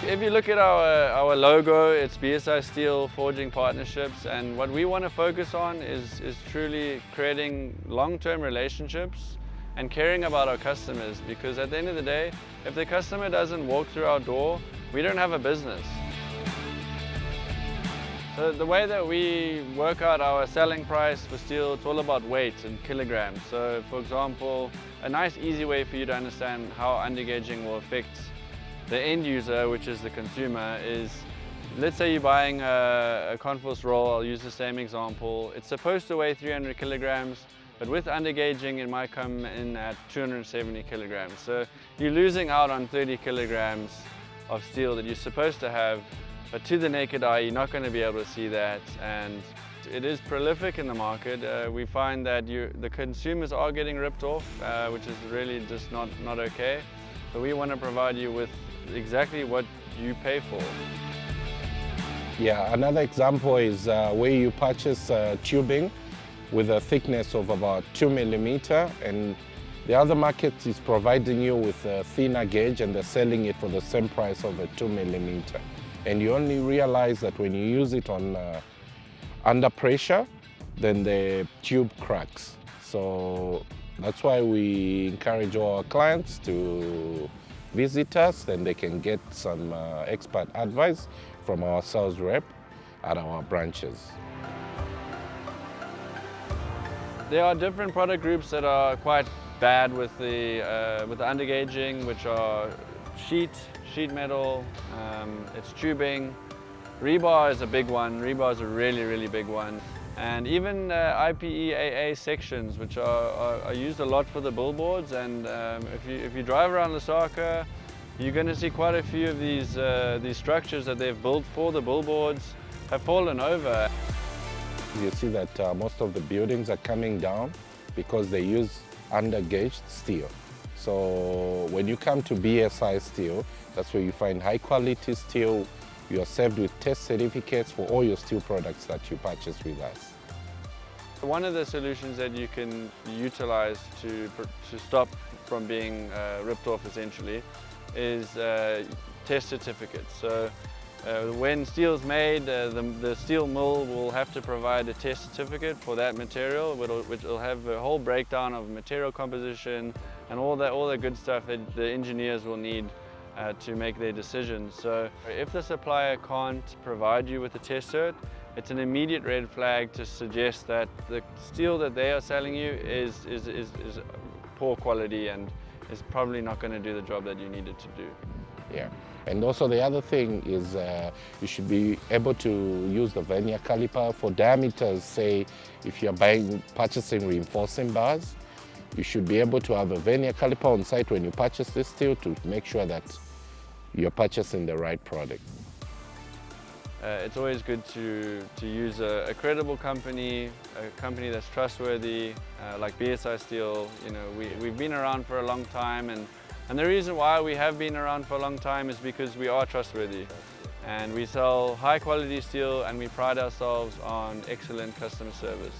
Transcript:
If you look at our logo, it's BSi Steel Forging Partnerships, and what we want to focus on is truly creating long-term relationships and caring about our customers, because at the end of the day, if the customer doesn't walk through our door, we don't have a business. So the way that we work out our selling price for steel, it's all about weight and kilograms. So for example, a nice easy way for you to understand how undergauging will affect the end user, which is the consumer, is let's say you're buying a converse roll. I'll use the same example. It's supposed to weigh 300 kilograms, but with undergauging it might come in at 270 kilograms. So you're losing out on 30 kilograms of steel that you're supposed to have, but to the naked eye you're not going to be able to see that, and it is prolific in the market. We find that the consumers are getting ripped off, which is really just not okay. So we want to provide you with exactly what you pay for. Yeah, another example is where you purchase tubing with a thickness of about 2 millimeter, and the other market is providing you with a thinner gauge and they're selling it for the same price of a 2 millimeter. And you only realize that when you use it on under pressure, then the tube cracks. So that's why we encourage all our clients to visit us, then they can get some expert advice from our sales rep at our branches. There are different product groups that are quite bad with the undergauging, which are sheet metal, it's tubing. Rebar is a big one. Rebar is a really big one. And even IPEAA sections, which are used a lot for the billboards. And if you drive around Lusaka, you're going to see quite a few of these structures that they've built for the billboards have fallen over. You see that most of the buildings are coming down because they use undergauged steel. So when you come to BSi Steel, that's where you find high quality steel. You are served with test certificates for all your steel products that you purchase with us. One of the solutions that you can utilize to stop from being ripped off essentially is test certificates. So when steel is made, the steel mill will have to provide a test certificate for that material, which will have a whole breakdown of material composition and all the good stuff that the engineers will need to make their decisions. So if the supplier can't provide you with a test cert, it's an immediate red flag to suggest that the steel that they are selling you is poor quality and is probably not going to do the job that you need it to do. Yeah, and also the other thing is you should be able to use the vernier caliper for diameters. Say if you're purchasing reinforcing bars, you should be able to have a vernier caliper on site when you purchase this steel to make sure that you're purchasing the right product. It's always good to use a credible company, a company that's trustworthy, like BSi Steel. You know, we've been around for a long time, and the reason why we have been around for a long time is because we are trustworthy. And we sell high quality steel and we pride ourselves on excellent customer service.